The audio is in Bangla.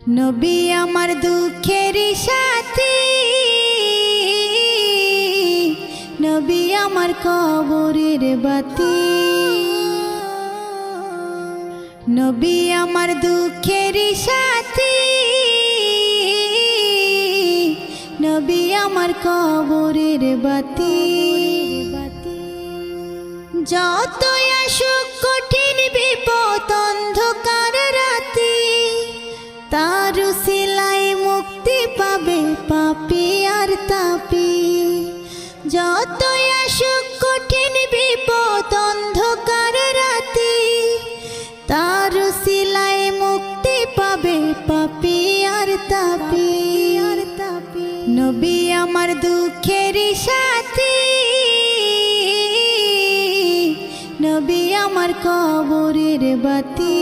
নবী আমার দুঃখের সাথী, নবী আমার কবরের বাতি। নবী আমার দুঃখের সাথী, নবী আমার কবরের বাতি। যতই আসুক কঠিন বিপদ অন্ধকার রাতি, তার উসিলায় মুক্তি পাবে পাপী আর তাপী। যতই আসুক কঠিন বিপদ অন্ধকার রাতি, তার উসিলায় মুক্তি পাবে পাপী আর তাপী। নবী আমার দুঃখের সাথী, নবী আমার কবরের বাতি।